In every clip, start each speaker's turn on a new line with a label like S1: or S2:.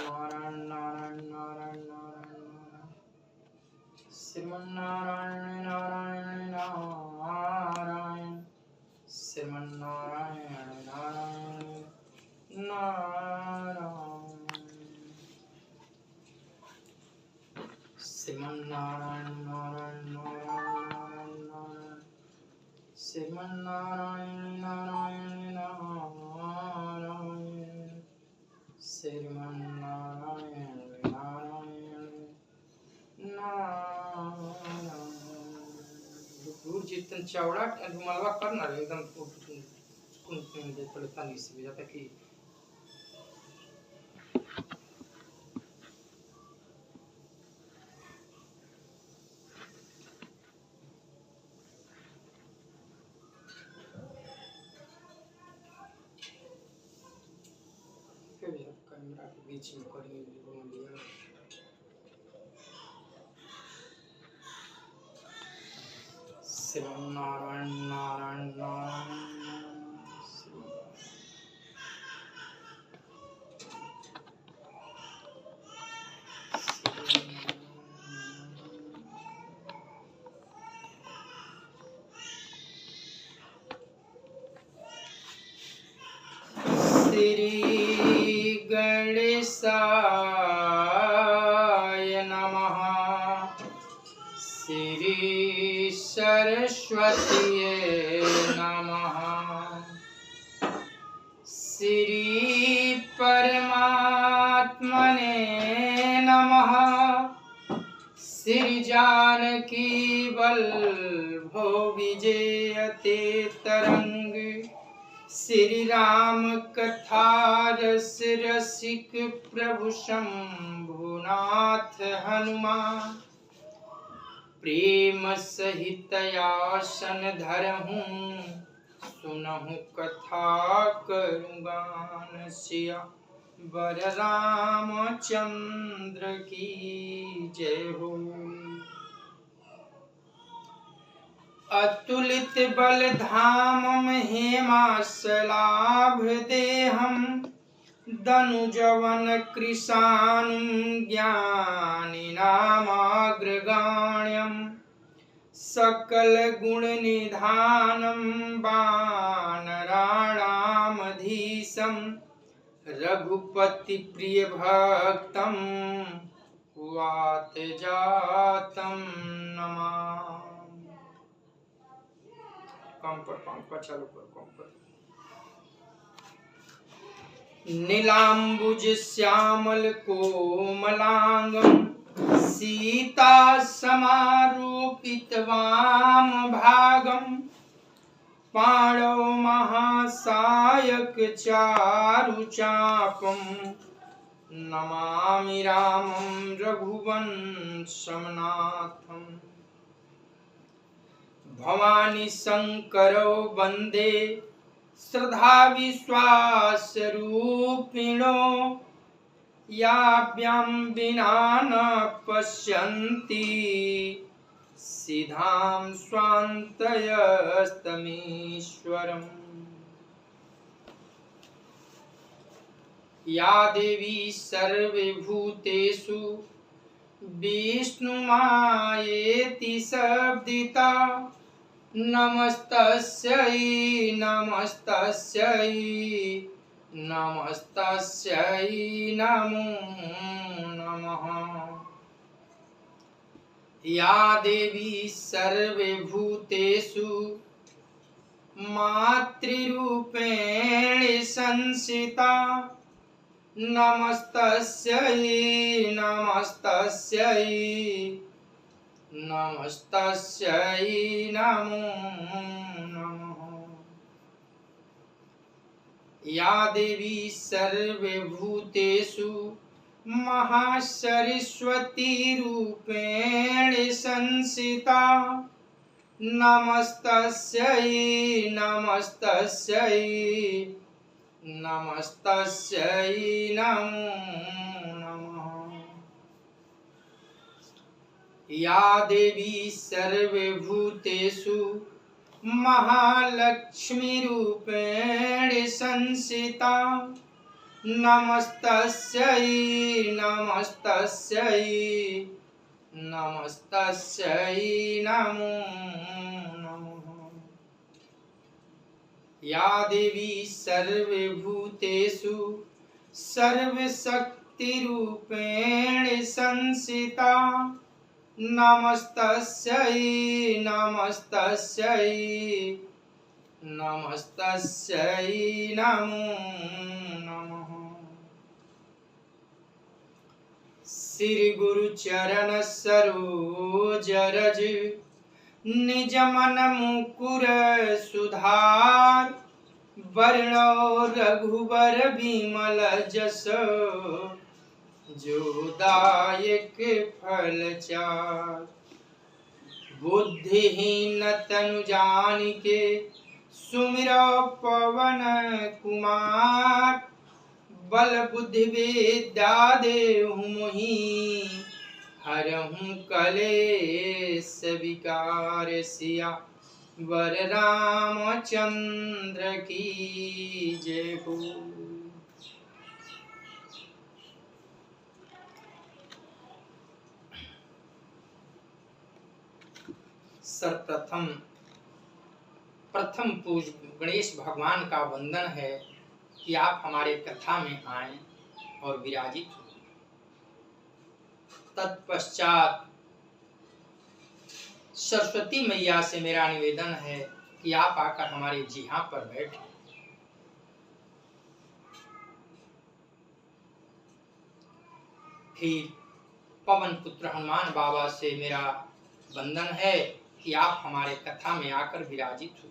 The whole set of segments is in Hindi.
S1: नारायण नारायण नारायण नारायण श्रीमन्नारायण नारायण नारायण श्रीमन्नारायण नारायण नारायण श्रीमन्नारायण नारायण नारायण नारायण श्रीमन्नारायण नारायण नारायण श्रीमन्नारायण नारायण नारायण। दूर जितन चौड़ा मलबा करना एकदम थोड़े तनी से जाता कि कैमरा के बीच में करेंगे श्रीमन्नारायण नारायण नारायण श्री गणेशाय नमः श्री सरस्वतीये नमः श्री परमात्मने नमः श्री जानकी वल्लभो विजयते तरंग श्री राम कथा रस रसिक प्रभु शंभुनाथ हनुमान प्रेम सहित आसन धरहूँ सुनहु कथा करुगान सिया वर रामचंद्र की जय हो। अतुलित बल धाम हेमासलाभ देहम दनुजवन कृशानुं ज्ञानिनामाग्रगण्यं सकल गुण निधानं वानराणामधीशं रघुपति प्रिय भक्तं वात जातं नमामि। कम पर चालू कर कम पर। नीलांबुज श्यामल कोमलांगं सीता समारोपित वाम भागं पाणौ महासायक चारुचापं नमामि रामं रघुवंशनाथम्। भवानी शंकरौ वंदे श्रद्धा विश्वास रूपिणो याभ्यां विना न पश्यन्ति सिद्धां स्वान्तयस्तमीश्वरम्। या देवी सर्वभूतेषु विष्णुमायेति शब्दिता नमस्तस्यै नमस्तस्यै नमस्तस्यै नमो नमः। या देवी सर्वभूतेषु मातृरूपेण संस्थिता नमस्तस्यै नमस्तस्यै नमस्तस्यै नमो नमः। या देवी सर्वभूतेषु महासरस्वती रूपेण संस्थिता नमस्तस्यै नमस्तस्यै नमस्तस्यै नमो नमः। या देवी सर्वभूतेषु महालक्ष्मी रूपेण संस्थिता नमस्तस्यै नमस्तस्यै नमस्तस्यै नमो नमः। या देवी सर्वभूतेषु सर्वशक्तिरूपेण संस्थिता नमस्तस्यै नमस्तस्यै नमस्तस्यै नमो नमः। श्री गुरु चरण सरोज रज निज मन मुकुर सुधार वर्णो रघुबर बिमल जस जो दायक फल चार। बुद्धिहीन तनु जानिके सुमिरो पवन कुमार बल बुद्धि विद्या देहु मोहि हरहु कलेश विकार। सिया वर रामचंद्र की जय हो। सर्वप्रथम पूज्य गणेश भगवान का वंदन है कि आप हमारे कथा में आए और विराजित हो। तत्पश्चात सरस्वती मैया से मेरा निवेदन है कि आप आकर हमारे जिहा पर बैठे। फिर पवन पुत्र हनुमान बाबा से मेरा वंदन है कि आप हमारे कथा में आकर विराजित हो।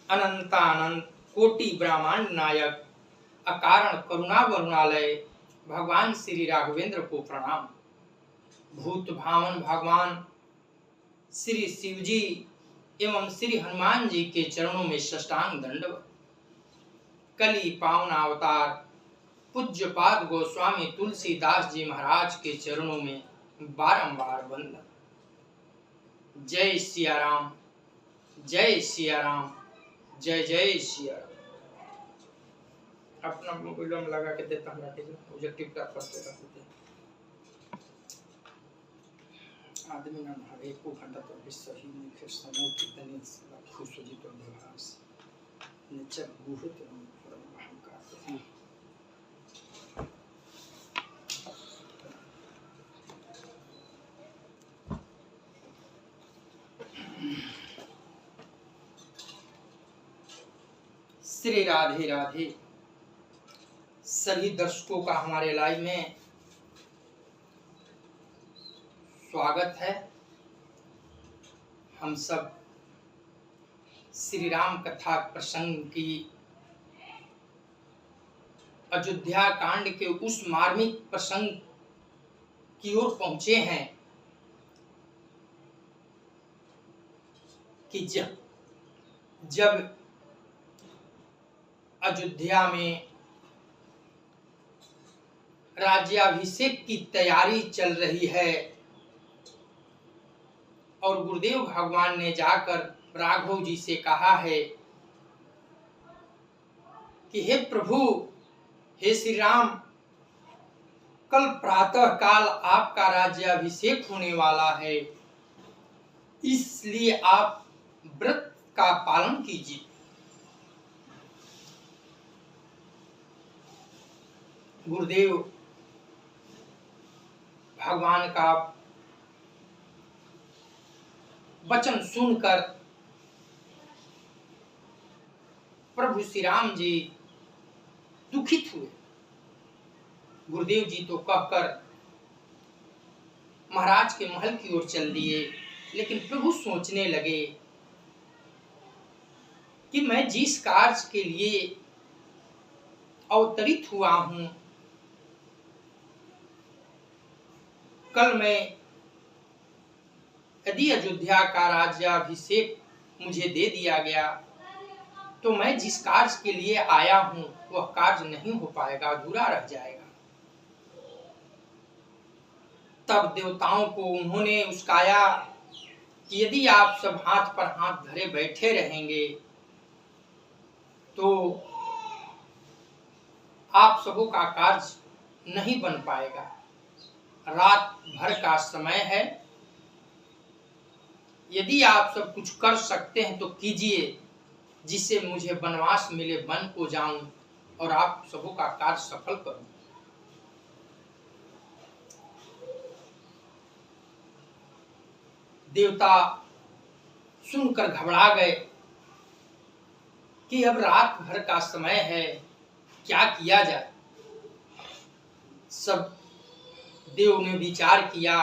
S1: अनंतानंत कोटि ब्रह्मांड नायक अकारण करुणा वरुणालय भगवान श्री राघवेंद्र को प्रणाम। भूत भावन भगवान श्री शिव जी एवं श्री हनुमान जी के चरणों में साष्टांग दंडवत। कली पावन अवतार पूज्यपाद गोस्वामी तुलसीदास जी महाराज के चरणों में बारंबार वंदन। जय सिया राम, जय सिया राम, जय जय सिया राम। अपना मोबाइल में लगा के देता हूँ, ऑब्जेक्टिव का करते रहते आदमी ना नहावे को घंटा तो भी सही नहीं फिर समय कितने खुश हो जी तो निवास निचक बहुत अहंकार। श्री राधे राधे। सभी दर्शकों का हमारे लाइव में स्वागत है। हम सब श्री राम कथा प्रसंग की अयोध्या कांड के उस मार्मिक प्रसंग की ओर पहुंचे हैं कि जब अयोध्या में राज्याभिषेक की तैयारी चल रही है और गुरुदेव भगवान ने जाकर राघव जी से कहा है कि हे प्रभु, हे श्री राम, कल प्रातः काल आपका राज्याभिषेक होने वाला है, इसलिए आप व्रत का पालन कीजिए। गुरुदेव भगवान का वचन सुनकर प्रभु श्री राम जी दुखित हुए। गुरुदेव जी तो कहकर महाराज के महल की ओर चल दिए, लेकिन प्रभु सोचने लगे कि मैं जिस कार्य के लिए अवतरित हुआ हूं, कल मैं यदि अयोध्या का राज्याभिषेक मुझे दे दिया गया तो मैं जिस कार्य के लिए आया हूं वह कार्य नहीं हो पाएगा, अधूरा रह जाएगा। तब देवताओं को उन्होंने उस्काया कि यदि आप सब हाथ पर हाथ धरे बैठे रहेंगे तो आप सबों का कार्य नहीं बन पाएगा। रात भर का समय है, यदि आप सब कुछ कर सकते हैं तो कीजिए, जिससे मुझे वनवास मिले, वन को जाऊं और आप सबों का कार्य सफल करूं। देवता सुनकर घबरा गए कि अब रात भर का समय है, क्या किया जाए। सब देव ने विचार किया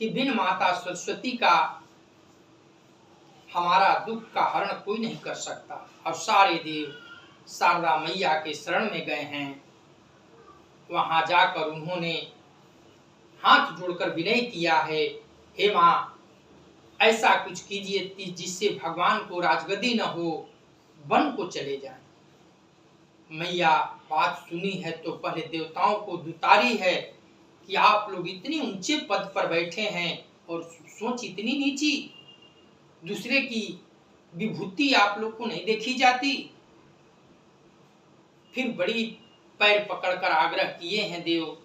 S1: कि बिन माता सरस्वती का हमारा दुख का हरण कोई नहीं कर सकता, और सारे देव शारदा मैया के शरण में गए हैं। वहां जाकर उन्होंने हाथ जोड़कर विनय किया है, हे मां, ऐसा कुछ कीजिए जिससे भगवान को राजगद्दी न हो, वन को चले जाएं। मैया बात सुनी है तो पहले देवताओं को दुतारी है कि आप लोग इतने ऊंचे पद पर बैठे हैं और सोच इतनी नीची, दूसरे की विभूति आप लोग को नहीं देखी जाती। फिर बड़ी पैर पकड़कर आग्रह किए हैं देव,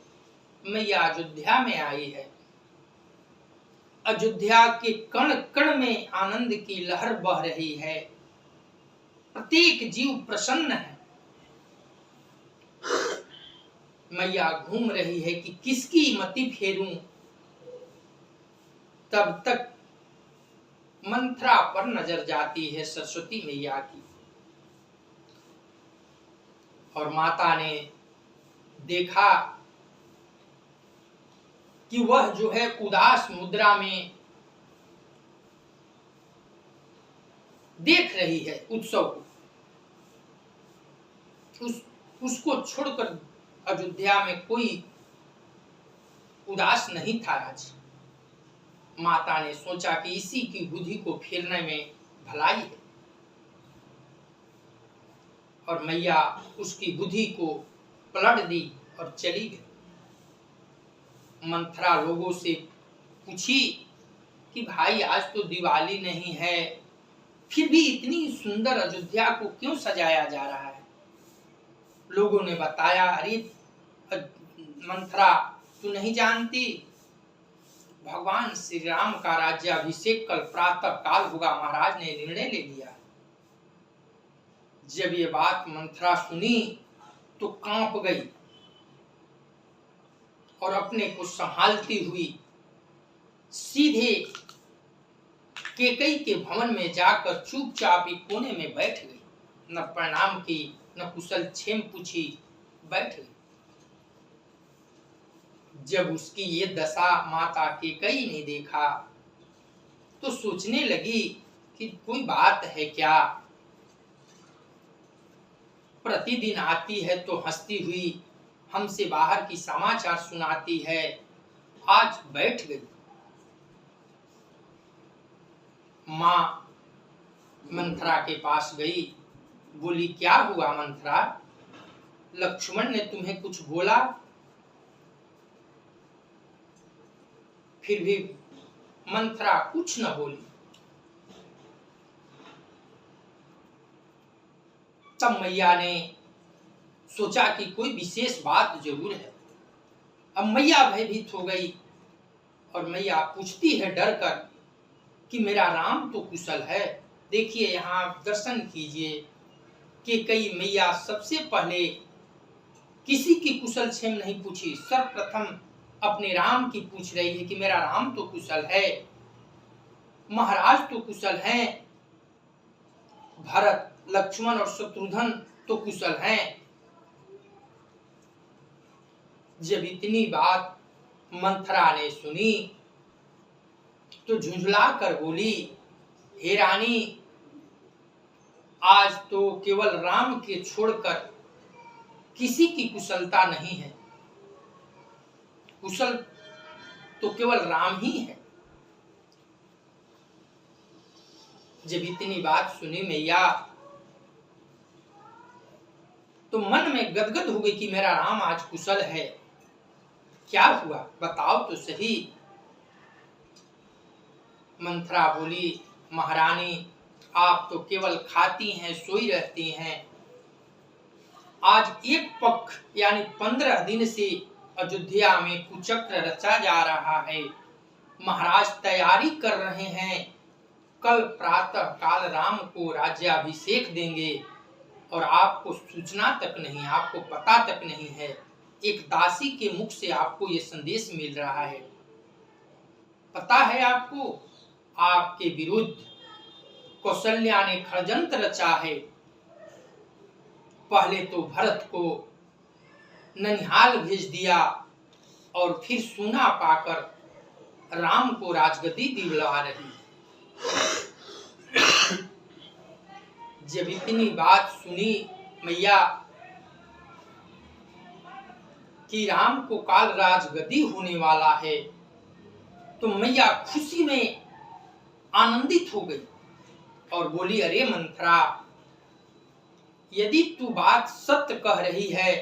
S1: मैया अयोध्या में आई है, अयोध्या के कण कण में आनंद की लहर बह रही है, प्रत्येक जीव प्रसन्न है। मैया घूम रही है कि किसकी मति फेरूं। तब तक मंथरा पर नजर जाती है सरस्वती मैया की, और माता ने देखा कि वह जो है उदास मुद्रा में देख रही है उत्सव को। उसको छोड़कर अयोध्या में कोई उदास नहीं था आज। माता ने सोचा कि इसी की बुद्धि को फेरने में भलाई है, और मैया उसकी बुद्धि को पलट दी और चली गई। मंथरा लोगों से पूछी कि भाई आज तो दिवाली नहीं है, फिर भी इतनी सुंदर अयोध्या को क्यों सजाया जा रहा है। लोगों ने बताया, अरे मंथरा तू नहीं जानती, भगवान श्री राम का राज्याभिषेक कल प्रातः काल होगा, महाराज ने निर्णय ले लिया। जब ये बात मंथरा सुनी तो कांप गई और अपने को संभालती हुई सीधे केकई के भवन में जाकर चुपचाप एक कोने में बैठ गई। न प्रणाम की, न कुशल क्षेम पूछी, बैठ गई। जब उसकी ये दशा माता केकई ने देखा तो सोचने लगी कि कोई बात है क्या, प्रतिदिन आती है तो हंसती हुई हमसे बाहर की समाचार सुनाती है, आज बैठ गई। मां मंथरा के पास गई, बोली क्या हुआ मंथरा, लक्ष्मण ने तुम्हें कुछ बोला। फिर भी मंथरा कुछ न बोली। तब मैया ने सोचा कि कोई विशेष बात जरूर है। अब मैया भयभीत हो गई और मैया पूछती है डर कर कि मेरा राम तो कुशल है। देखिए यहाँ दर्शन कीजिए कि कई मैया सबसे पहले किसी की कुशल क्षेम नहीं पूछी, सर्वप्रथम अपने राम की पूछ रही है कि मेरा राम तो कुशल है, महाराज तो कुशल हैं, भरत लक्ष्मण और शत्रुघ्न तो कुशल हैं। जब इतनी बात मंथरा ने सुनी तो झुंझला कर बोली, हे रानी, आज तो केवल राम के छोड़कर किसी की कुशलता नहीं है, कुशल तो केवल राम ही है। जब इतनी बात सुनी मैया तो मन में गदगद हो गई कि मेरा राम आज कुशल है। क्या हुआ, बताओ तो सही। मंथरा बोली, महारानी आप तो केवल खाती हैं, सोई रहती हैं। आज एक पक्ष यानी 15 दिन से अयोध्या में कुचक्र रचा जा रहा है। महाराज तैयारी कर रहे हैं, कल प्रातः काल राम को राज्याभिषेक देंगे और आपको सूचना तक नहीं, आपको पता तक नहीं है। एक दासी के मुख से आपको ये संदेश मिल रहा है। पता है आपको, आपके विरुद्ध कौशल्या ने षड्यंत्र रचा है। पहले तो भरत को ननिहाल भेज दिया और फिर सोना पाकर राम को राजगद्दी दिलवा रही। जब इतनी बात सुनी मैया कि राम को काल राजगद्दी होने वाला है, तो मैया खुशी में आनंदित हो गई और बोली, अरे मंथरा, यदि तू बात सत्य कह रही है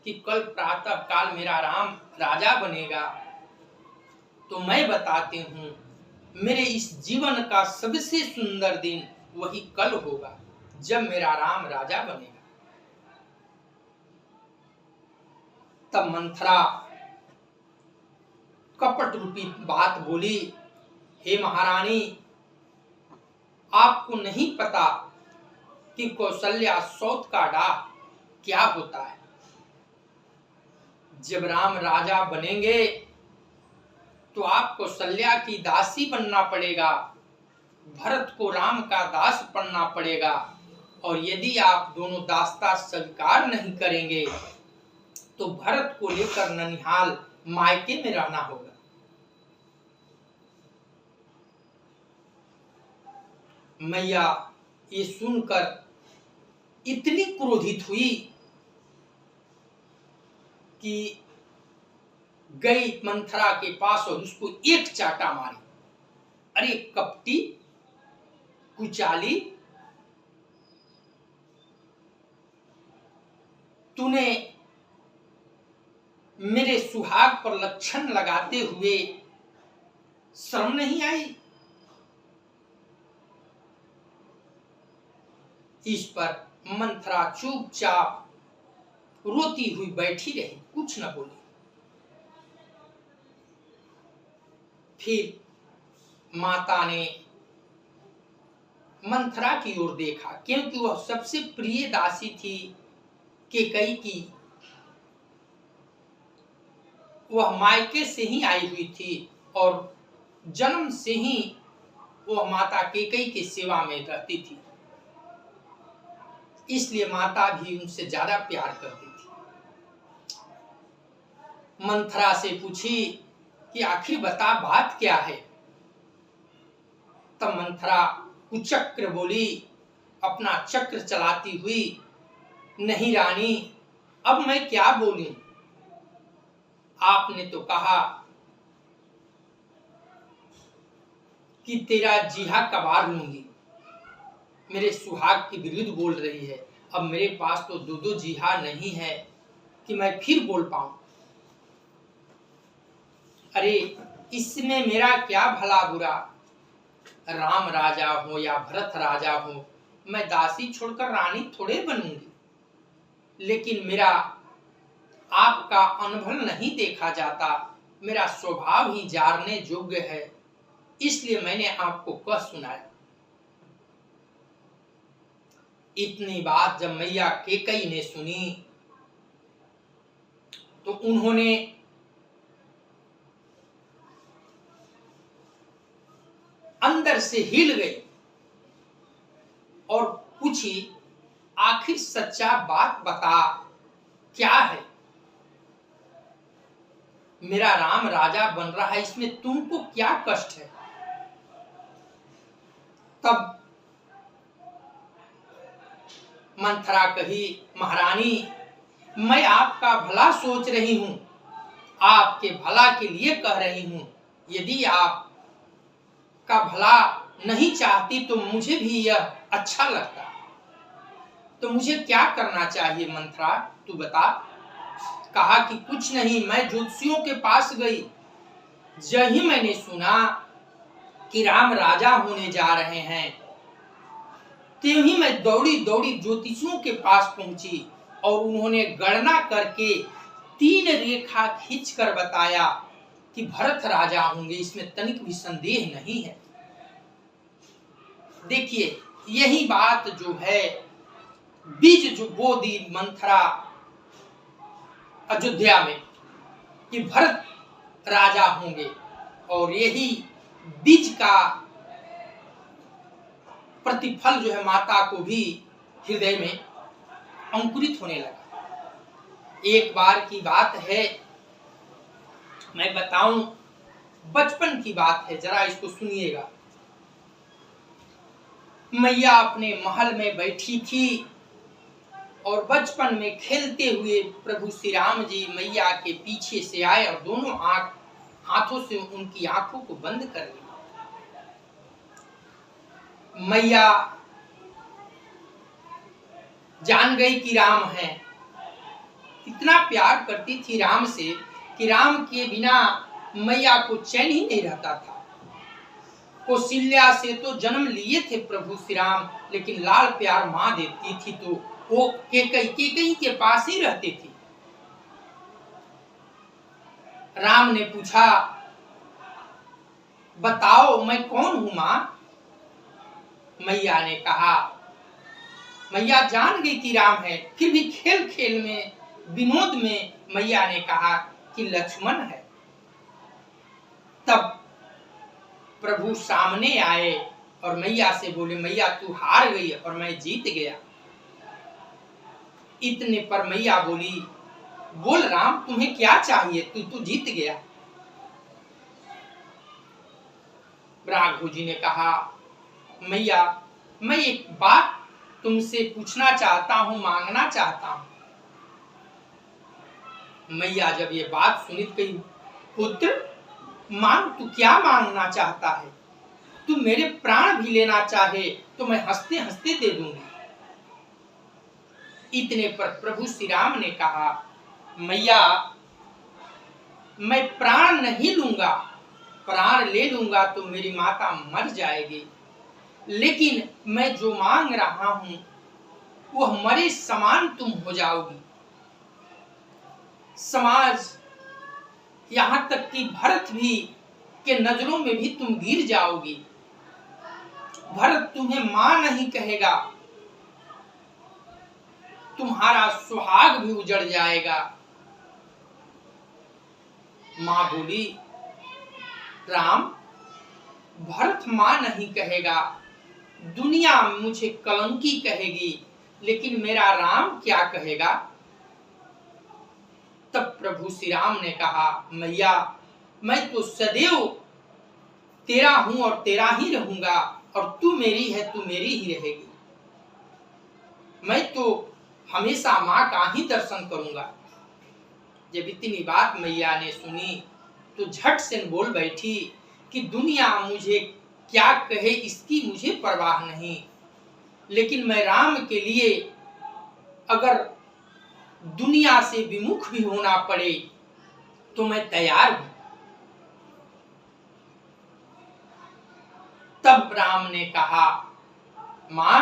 S1: कि कल प्रातः काल मेरा राम राजा बनेगा, तो मैं बताती हूँ, मेरे इस जीवन का सबसे सुंदर दिन वही कल होगा जब मेरा राम राजा बनेगा। तब मंथरा कपट रूपी बात बोली, हे महारानी, आपको नहीं पता कि कौशल्या सौत का डाह क्या होता है। जब राम राजा बनेंगे तो आपको कौशल्या की दासी बनना पड़ेगा, भरत को राम का दास बनना पड़ेगा, और यदि आप दोनों दासता स्वीकार नहीं करेंगे तो भरत को लेकर ननिहाल मायके में रहना होगा। मैया ये सुनकर इतनी क्रोधित हुई कि गई मंथरा के पास और उसको एक चाटा मारी। अरे कपटी, कुचाली, तूने मेरे सुहाग पर लक्षण लगाते हुए शर्म नहीं आई? इस पर मंथरा चुपचाप रोती हुई बैठी रही, कुछ न बोली। फिर माता ने मंथरा की ओर देखा, क्योंकि वह सबसे प्रिय दासी थी कैकेयी की। वह मायके से ही आई हुई थी और जन्म से ही वह माता कैकेयी की सेवा में रहती थी, इसलिए माता भी उनसे ज्यादा प्यार करती थी। मंथरा से पूछी कि आखिर बता, बात क्या है। तब मंथरा कुचक्र बोली, अपना चक्र चलाती हुई, नहीं रानी, अब मैं क्या बोलूं, आपने तो कहा कि तेरा जीहा कबार लूंगी। मेरे सुहाग के विरुद्ध बोल रही है। अब मेरे पास तो दो जीहा नहीं है कि मैं फिर बोल पाऊं। अरे इसमें मेरा क्या भला बुरा, राम राजा हो या भरत राजा हो, मैं दासी छोड़कर रानी थोड़े बनूंगी। लेकिन मेरा आपका अनभल नहीं देखा जाता, मेरा स्वभाव ही जारने योग्य है, इसलिए मैंने आपको कह सुनाया। इतनी बात जब मैया कैकेयी ने सुनी तो उन्होंने अंदर से हिल गई और पूछी, आखिर सच्चा बात बता, क्या है? मेरा राम राजा बन रहा है, इसमें तुमको क्या कष्ट है? तब मंथरा कही, महारानी, मैं आपका भला सोच रही हूं, आपके भला के लिए कह रही हूं। यदि आप का भला नहीं चाहती तो मुझे भी यह अच्छा लगता। तो मुझे क्या करना चाहिए मंथरा, तू बता। कहा कि कुछ नहीं, मैं ज्योतिषियों के पास गई, जही मैंने सुना कि राम राजा होने जा रहे हैं, तभी मैं दौड़ी दौड़ी ज्योतिषियों के पास पहुंची और उन्होंने गणना करके 3 रेखा खींचकर बताया कि भरत राजा होंगे, इसमें तनिक भी संदेह नहीं है। देखिए, यही बात जो है, बीज जो बो दी मंथरा अयोध्या में कि भरत राजा होंगे, और यही बीज का प्रतिफल जो है माता को भी हृदय में अंकुरित होने लगा। एक बार की बात है, मैं बताऊं, बचपन की बात है, जरा इसको सुनिएगा। मैया अपने महल में बैठी थी और बचपन में खेलते हुए प्रभु श्री राम जी मैया के पीछे से आए और दोनों हाथों से उनकी आंखों को बंद कर लिया। मैया जान गई कि राम है, इतना प्यार करती थी राम से कि राम के बिना मैया को चैन ही नहीं रहता था। कौशल्या से तो जन्म लिए थे प्रभु श्री राम, लेकिन लाल प्यार माँ देती थी तो वो केकई के पास ही रहती थी। राम ने पूछा, बताओ मैं कौन हूं मां? मैया ने कहा, मैया जान गई कि राम है, फिर भी खेल खेल में, विनोद में मैया ने कहा कि लक्ष्मण है। तब प्रभु सामने आए और मैया से बोले, मैया तू हार गई और मैं जीत गया। इतने पर मैया बोली, बोल राम तुम्हें क्या चाहिए, तू जीत गया। राघव जी ने कहा, मैया मैं एक बात तुमसे पूछना चाहता हूं, मांगना चाहता हूं। मैया जब ये बात सुनी तो कही, पुत्र मांग, तू क्या मांगना चाहता है? तू मेरे प्राण भी लेना चाहे तो मैं हंसते हंसते दे दूंगी। इतने पर प्रभु श्री राम ने कहा, मैया मैं प्राण नहीं लूंगा, प्राण ले लूंगा तो मेरी माता मर जाएगी, लेकिन मैं जो मांग रहा हूं वह मरे समान तुम हो जाओगी। समाज, यहां तक कि भरत भी के नजरों में भी तुम गिर जाओगी। भरत तुम्हें मां नहीं कहेगा, तुम्हारा सुहाग भी उजड़ जाएगा। मां बोली, राम भरत मां नहीं कहेगा, दुनिया मुझे कलंकी कहेगी, लेकिन मेरा राम क्या कहेगा? तब प्रभु श्री राम ने कहा, मैया मैं तो सदैव तेरा हूं और तेरा ही रहूंगा, और तू मेरी है, तू मेरी ही रहेगी। मैं तो हमेशा मां का ही दर्शन करूंगा। जब इतनी बात मैया ने सुनी तो झट से बोल बैठी कि दुनिया मुझे क्या कहे इसकी मुझे परवाह नहीं, लेकिन मैं राम के लिए अगर दुनिया से विमुख भी होना पड़े तो मैं तैयार हूं। तब राम ने कहा, मां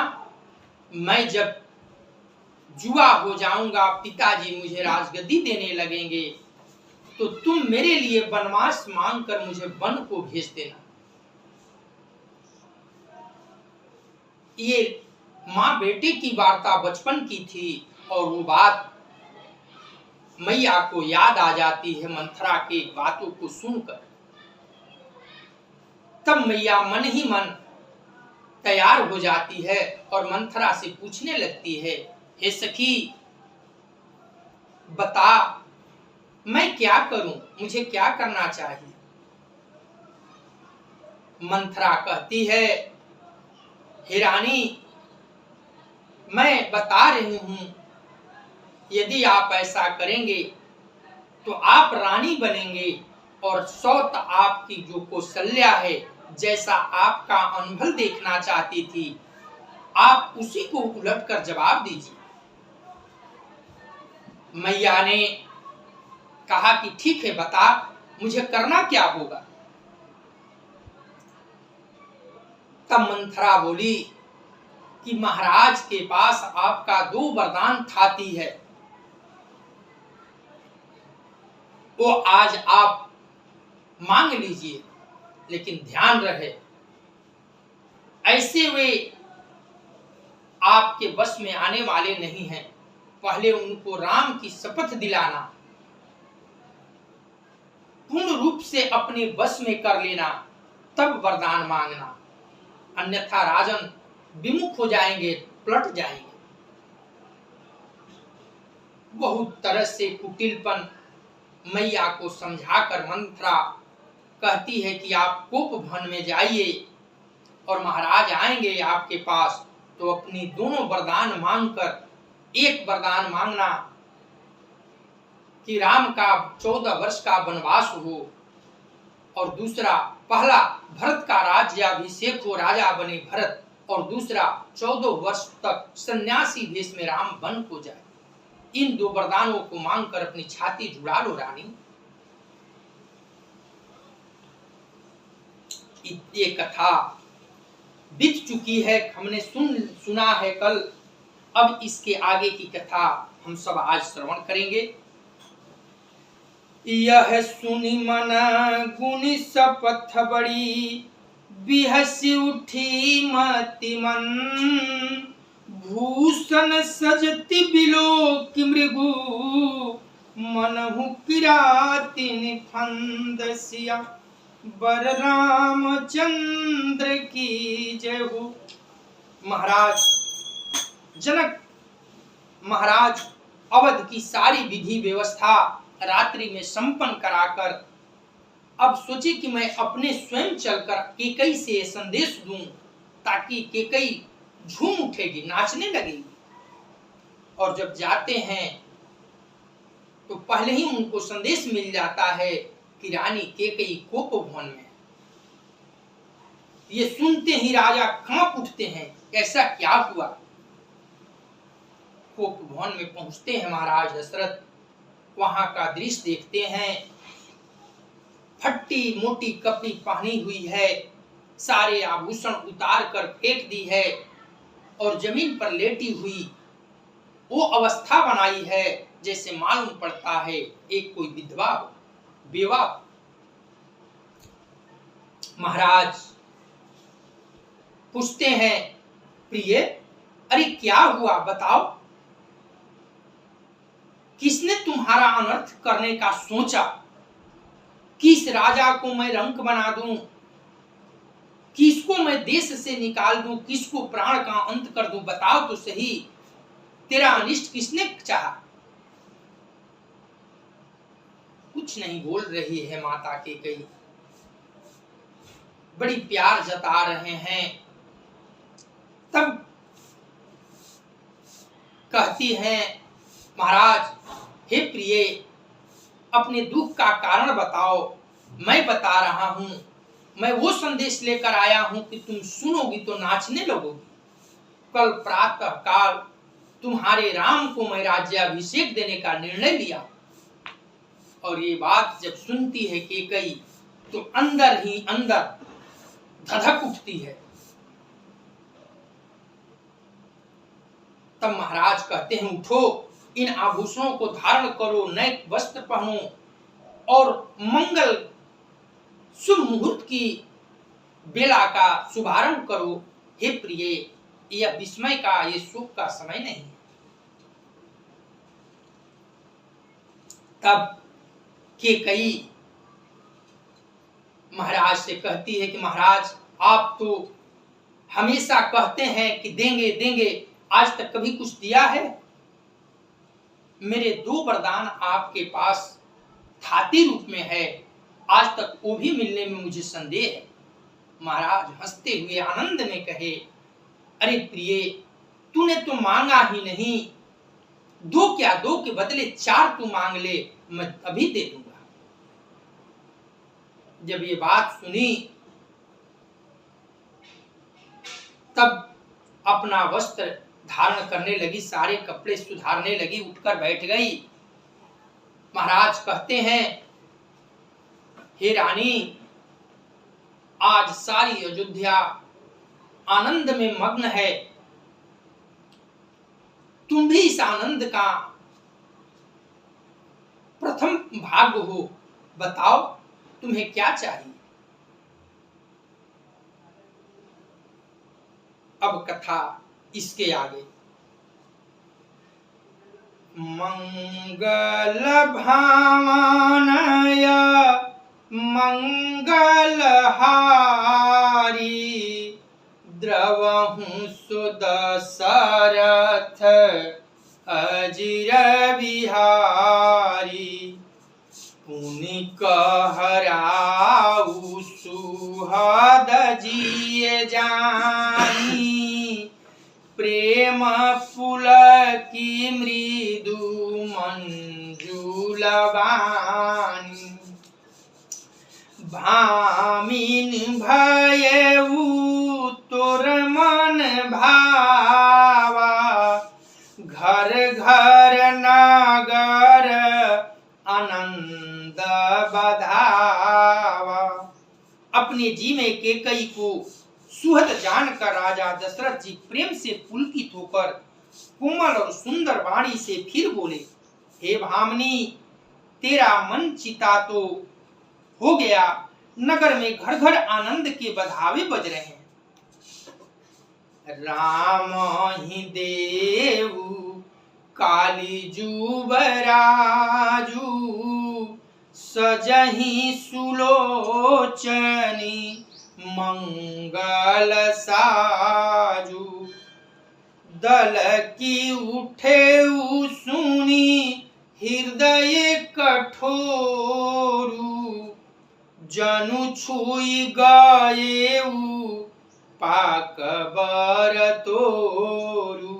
S1: मैं जब जुआ हो जाऊंगा, पिताजी मुझे राजगद्दी देने लगेंगे, तो तुम मेरे लिए वनवास मांगकर मुझे वन को भेज देना। ये मां बेटे की वार्ता बचपन की थी और वो बात मैया को याद आ जाती है मंथरा की बातों को सुनकर। तब मैया मन ही मन तैयार हो जाती है और मंथरा से पूछने लगती है, हे सखी बता मैं क्या करूं, मुझे क्या करना चाहिए? मंथरा कहती है, हे रानी मैं बता रही हूं, यदि आप ऐसा करेंगे तो आप रानी बनेंगे और सौत आपकी जो कौशल्या है, जैसा आपका अनुभव देखना चाहती थी, आप उसी को उलटकर जवाब दीजिए। मैया ने कहा कि ठीक है, बता मुझे करना क्या होगा। तब मंथरा बोली कि महाराज के पास आपका 2 वरदान थाती है, वो आज आप मांग लीजिए, लेकिन ध्यान रहे ऐसे वे आपके बस में आने वाले नहीं हैं। पहले उनको राम की शपथ दिलाना, पूर्ण रूप से अपने बस में कर लेना, तब वरदान मांगना, अन्यथा राजन विमुख हो जाएंगे, पलट जाएंगे। बहुत तरह से कुटिलपन मैया को समझाकर मंथरा कहती है कि आप कोप भवन में जाइए और महाराज आएंगे आपके पास तो अपनी दोनों वरदान मांगकर, एक वरदान मांगना कि राम का 14 वर्ष का वनवास हो, और दूसरा, पहला भरत का राज्याभिषेक हो, राजा बने भरत, और दूसरा 14 वर्ष तक सन्यासी देश में राम वन को जाए। इन 2 वरदानों को मांगकर अपनी छाती जुड़ा लो रानी। ये कथा बीत चुकी है, हमने सुना है कल। अब इसके आगे की कथा हम सब आज श्रवण करेंगे। यह सुनि मन गुनि शपथ बड़ी, बिहसी उठी मति मन, भूषण सजति बिलोक मृगु, मनहु किरातिन फंदसिया, बर रामचंद्र की जय हो। महाराज जनक महाराज अवध की सारी विधि व्यवस्था रात्रि में संपन्न कराकर अब सोचे कि मैं अपने स्वयं चलकर केकई से संदेश दूं, ताकि केकई झूम उठेगी, नाचने लगेगी। और जब जाते हैं तो पहले ही उनको संदेश मिल जाता है कि रानी केकई कोप भवन में। ये सुनते ही राजा कांप उठते हैं, ऐसा क्या हुआ। कोप भवन में पहुंचते हैं महाराज दशरथ, वहां का दृश्य देखते हैं। फट्टी मोटी कपड़ी पहनी हुई है, सारे आभूषण उतार कर फेंक दी है, और जमीन पर लेटी हुई वो अवस्था बनाई है जैसे मालूम पड़ता है एक कोई विधवा हो, बेवा। महाराज पूछते हैं, प्रिय अरे क्या हुआ बताओ, किसने तुम्हारा अनर्थ करने का सोचा, किस राजा को मैं रंक बना दूं, किसको मैं देश से निकाल दूं, किसको प्राण का अंत कर दूं, बताओ तो सही, तेरा अनिष्ट किसने चाहा। कुछ नहीं बोल रही है माता केकई, बड़ी प्यार जता रहे हैं। तब कहती हैं, महाराज हे प्रिय, अपने दुख का कारण बताओ, मैं बता रहा हूं। मैं वो संदेश लेकर आया हूं कि तुम सुनोगी तो नाचने लगोगी। कल प्रातः काल तुम्हारे राम को मैं राज्याभिषेक देने का निर्णय लिया। और ये बात जब सुनती है केकई तो अंदर ही अंदर धधक उठती है। तब महाराज कहते हैं, उठो, इन आभूषणों को धारण करो, नए वस्त्र पहनो और मंगल शुभ मुहूर्त की बेला का शुभारंभ करो। हे प्रिय, यह विस्मय का, ये शोक का समय नहीं है। तब केकई महाराज से कहती है कि महाराज आप तो हमेशा कहते हैं कि देंगे देंगे, आज तक कभी कुछ दिया है। मेरे 2 वरदान आपके पास थाती रूप में है, आज तक वो भी मिलने में मुझे संदेह है। महाराज हंसते हुए आनंद में कहे, अरे प्रिय, तूने तो मांगा ही नहीं, 2 क्या, 2 के बदले 4 तू मांग ले, मैं अभी दे दूंगा। जब ये बात सुनी तब अपना वस्त्र धारण करने लगी, सारे कपड़े सुधारने लगी, उठकर बैठ गई। महाराज कहते हैं, हे रानी, आज सारी अयोध्या आनंद में मग्न है, तुम भी इस आनंद का प्रथम भाग हो, बताओ तुम्हें क्या चाहिए। अब कथा इसके आगे। मंगल भावनय मंगल हारी, द्रवहु सुदशरथ अजिर बिहारी, पुनि कहराउ सुहद जिय जानी, प्रेम पुलकी मृदु मंजुल वाणी, भामिन भयउ तोर मन भावा, घर घर नगर आनंद बधावा। अपने जी में केकई को सुहद जानकर राजा दशरथ जी प्रेम से पुलकित होकर कोमल और सुंदर वाणी से फिर बोले, हे भामिनी, तेरा मन चिता तो हो गया, नगर में घर घर आनंद के बधावे बज रहे हैं। राम ही देव काली जुबराजू, सजही सुलोचनी मंगल साजू, दल की उठे सुनी हृदय कठोरू, जनु छुई गएऊ पाक बर तोरू।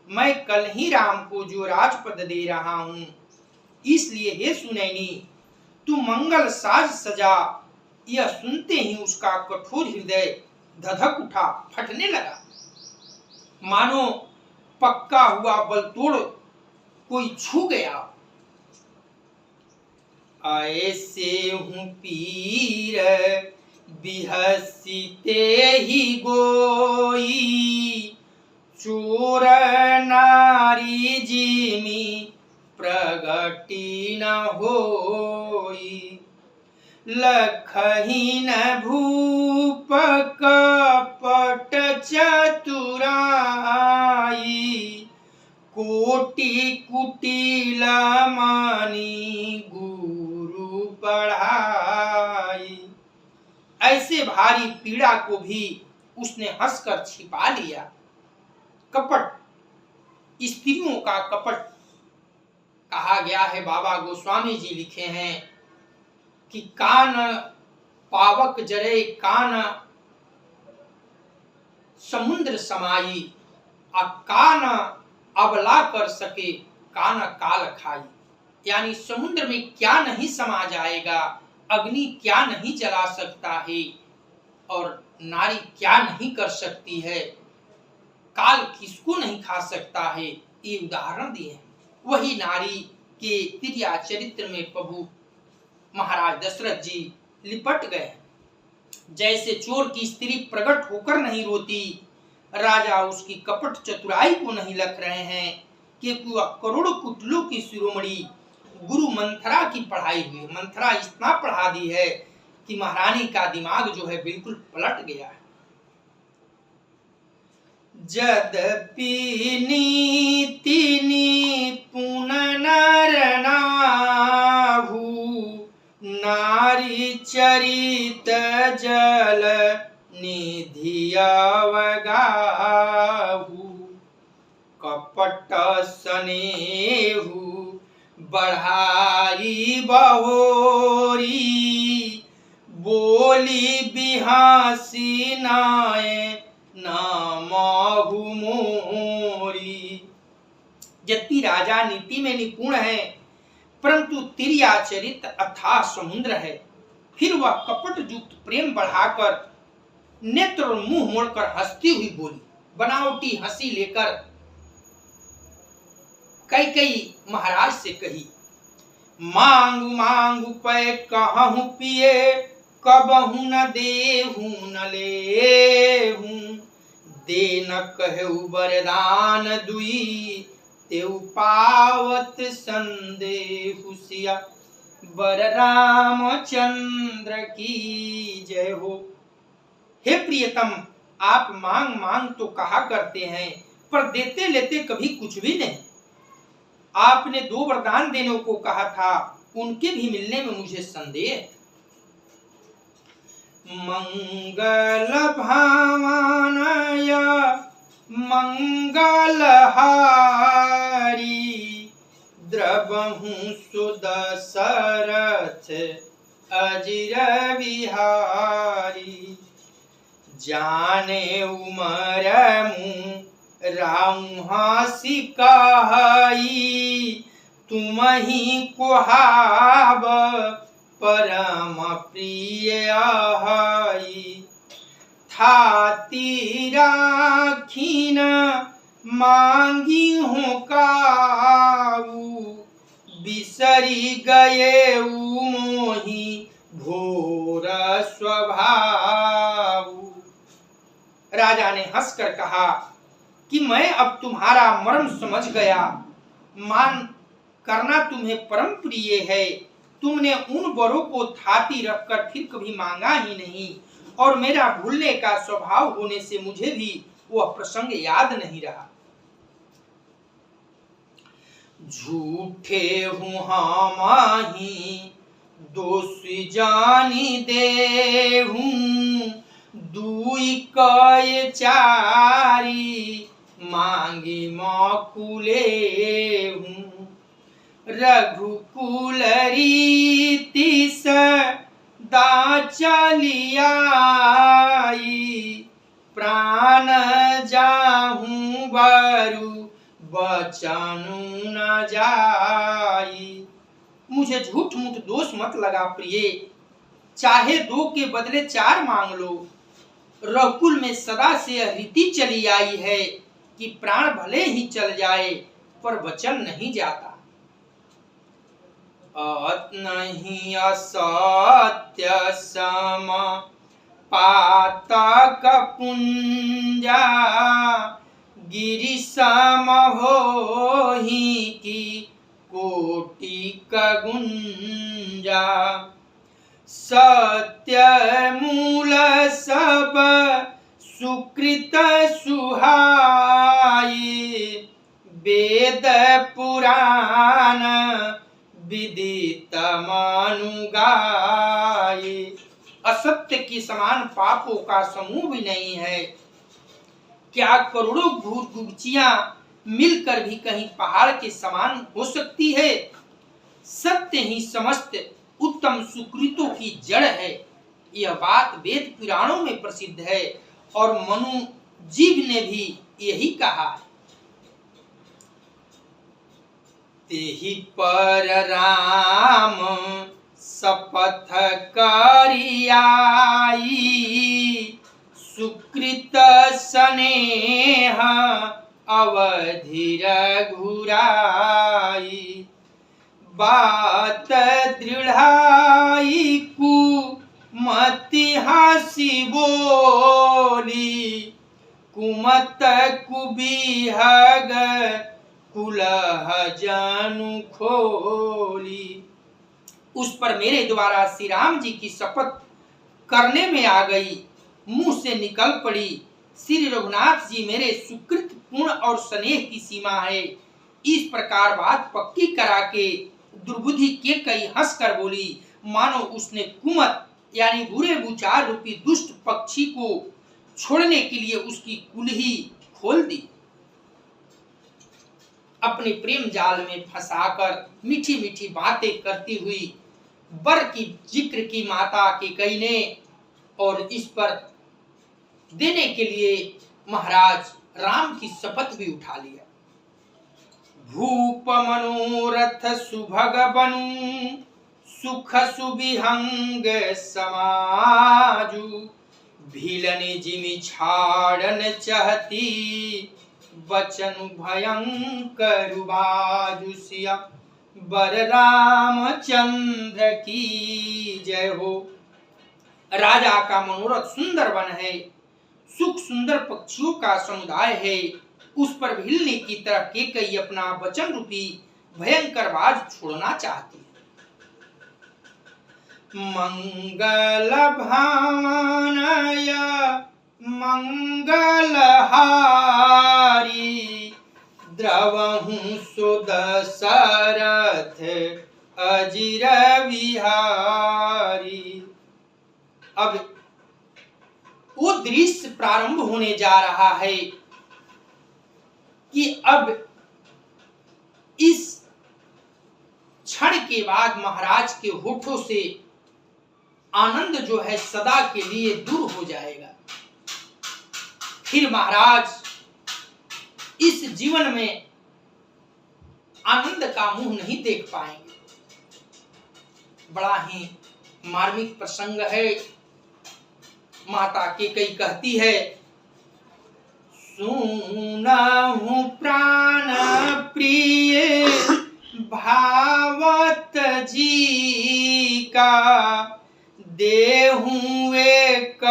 S1: मैं कल ही राम को जो राजपद दे रहा हूं, इसलिए हे सुनैनी, तू मंगल साज सजा। यह सुनते ही उसका कठोर हृदय धधक उठा, फटने लगा, मानो पक्का हुआ बलतोड़ कोई छू गया। ऐसे हूँ पीर बिहसिते ही गोई, चोर नारी जिमी प्रगति न होई, लखहीन भूप कपट चतुराई, कोटि कुटिल मानी गुरु पढ़ाई। ऐसे भारी पीड़ा को भी उसने हंसकर छिपा लिया। कपट, स्त्रियों का कपट कहा गया है। बाबा गोस्वामी जी लिखे हैं कि कान पावक जरे कान समुद्र समाई, आ कान अबला कर सके कान काल खाई। यानी समुद्र में क्या नहीं समा जाएगा, अग्नि क्या नहीं जला सकता है, और नारी क्या नहीं कर सकती है, काल किसको नहीं खा सकता है, ये उदाहरण दिए हैं। वही नारी के तिर्या चरित्र में प्रभु महाराज दशरथ जी लिपट गए। जैसे चोर की स्त्री प्रकट होकर नहीं रोती, राजा उसकी कपट चतुराई को नहीं लख रहे हैं, क्योंकि वह करोड़ों कुटिलों की शिरोमणि गुरु मंथरा की पढ़ाई हुई। मंथरा इतना पढ़ा दी है कि महारानी का दिमाग जो है बिल्कुल पलट गया है। जदपि नीति निपुण नर नाहु, नारी चरित जल निधि अवगाहु, कपट स्नेहु बढ़ाई बहोरी, बोली बिहासी नाय नामहु मोरी। यद्यपि राजा नीति में निपुण है, परंतु तिर्याचरित अथाह समुद्र है। फिर वह कपट युक्त प्रेम बढ़ाकर नेत्र और मुंह मोड़कर हंसती हुई बोली, बनावटी हंसी लेकर कैकेयी महाराज से कही, मांगु मांगु पै कहूँ पिए, कबहु न देहु न लेहु। दे न कहु वरदान दुई, तेउ पावत संदेहु सिया। बर रामचंद्र की जय हो। हे प्रियतम, आप मांग मांग तो कहा करते हैं, पर देते लेते कभी कुछ भी नहीं। आपने 2 वरदान देने को कहा था, उनके भी मिलने में मुझे संदेह। मंगल भावनय मंगलहारी, द्रवहु सुदशरथ अजिर बिहारी। जाने उमर मुँह राउ हासी कहाई, तुम ही कुहाब परम प्रिय आहाई। थाती राखी न मांगी हूँ काऊ, बिसरी गए मोही घोर स्वभाव। राजा ने हंसकर कहा कि मैं अब तुम्हारा मर्म समझ गया। मान करना तुम्हें परम प्रिय है। तुमने उन वरों को थाती रखकर फिर कभी मांगा ही नहीं, और मेरा भूलने का स्वभाव होने से मुझे भी वह प्रसंग याद नहीं रहा। झूठे हूँ हामाही दोष जानी देहूं, दुई कय चारी मांगी मकुले हूँ। रघुकुल रीति सदा चलियाई, प्राण जाहूं बरु बचनु न जाई। मुझे झूठ मूठ दोष मत लगा प्रिय, चाहे 2 के बदले 4 मांग लो। रघुकुल में सदा से यह रीति चली आई है कि प्राण भले ही चल जाए पर वचन नहीं जाता। नहीं असत्य सम पातक पुंजा, गिरि सम होहि की कोटि गुंजा। सत्य मूल सब सुकृत सुहाई, वेद पुराण विदित मनु गाये। असत्य के समान पापों का समूह भी नहीं है। क्या करोड़ों भूत गुगचियां मिलकर भी कहीं पहाड़ के समान हो सकती है? सत्य ही समस्त उत्तम सुकृतों की जड़ है। यह बात वेद पुराणों में प्रसिद्ध है और मनु जीव ने भी यही कहा है। तेहि पर राम शपथ करियाई, सुकृत स्नेह अवधि रघुराई। बात दृढ़ाई कुमति हंसी बोली, कुमत कुबिहग कुलह जनु खोली। उस पर मेरे द्वारा श्री राम जी की शपथ करने में आ गई, मुंह से निकल पड़ी। श्री रघुनाथ जी मेरे सुकृत पूर्ण और स्नेह की सीमा है। इस प्रकार बात पक्की करा के दुर्बुद्धि के कई हंस कर बोली, मानो उसने कुमत यानी बुरे विचार रूपी दुष्ट पक्षी को छोड़ने के लिए उसकी कुल्ही खोल दी। अपने प्रेम जाल में फंसाकर मीठी मीठी बातें करती हुई वर की जिक्र की माता कैकेयी ने, और इस पर देने के लिए महाराज राम की शपथ भी उठा लिया। भूप मनोरथ सुभग बनु, सुख सुबिहंग समाजु। भीलन जिमि छाड़न चाहती, बचन भयंकर बाजुसिया। बर रामचंद्र की जय हो। राजा का मनोरथ सुंदर वन है, सुख सुंदर पक्षियों का समुदाय है, उस पर हिलने की तरह केकई अपना वचन रूपी भयंकर बाज छोड़ना चाहती है। मंगल भावनय मंगलहारी द्रवहु सुदशरथ अजिर विहारी। अब वो दृश्य प्रारंभ होने जा रहा है कि अब इस क्षण के बाद महाराज के होठों से आनंद जो है सदा के लिए दूर हो जाएगा। फिर महाराज इस जीवन में आनंद का मुंह नहीं देख पाएंगे। बड़ा ही मार्मिक प्रसंग है। माता केकई कहती है, सुनहु प्राण प्रिय भावत जी का, देहु एक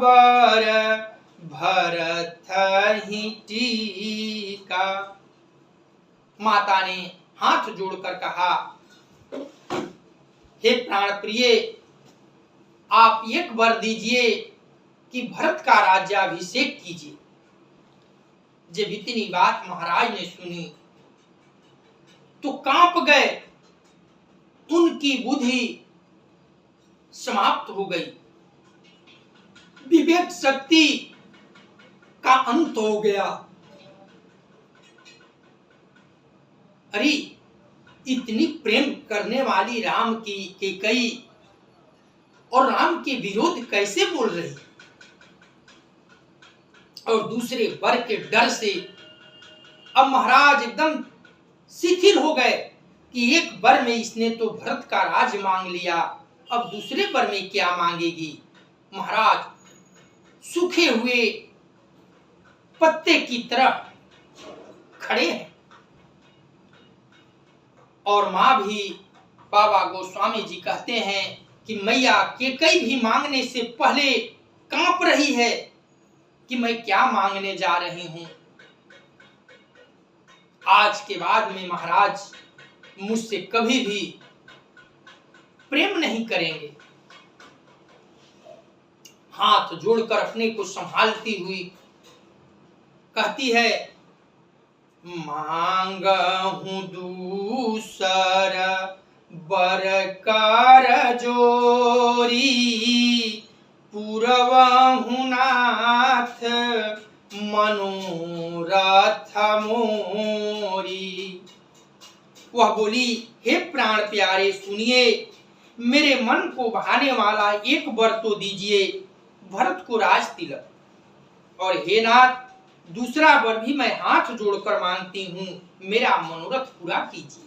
S1: बर भरत ही टीका। माता ने हाथ जोड़कर कहा, हे प्राण प्रिय, आप एक वर दीजिए कि भरत का राज्याभिषेक कीजिए। जब इतनी बात महाराज ने सुनी तो कांप गए, उनकी बुद्धि समाप्त हो गई, विवेक शक्ति का अंत हो गया। अरे इतनी प्रेम करने वाली राम की केकई और राम के विरोध कैसे बोल रही, और दूसरे वर के डर से अब महाराज एकदम शिथिल हो गए कि एक वर में इसने तो भरत का राज मांग लिया, अब दूसरे वर में क्या मांगेगी। महाराज सूखे हुए पत्ते की तरह खड़े हैं, और मां भी, बाबा गोस्वामी जी कहते हैं कि मैया केकई भी मांगने से पहले कांप रही है कि मैं क्या मांगने जा रही हूं। आज के बाद में महाराज मुझसे कभी भी प्रेम नहीं करेंगे। हाथ जोड़कर अपने को संभालती हुई कहती है, मांगहु दूसर बर कर जोरी, पुरवहु नाथ मनोरथ मोरी। वह बोली, हे प्राण प्यारे सुनिए, मेरे मन को भाने वाला एक वर तो दीजिए, भरत को राज तिलक, और हे नाथ दूसरा वर भी मैं हाथ जोड़कर मांगती हूं, मेरा मनोरथ पूरा कीजिए।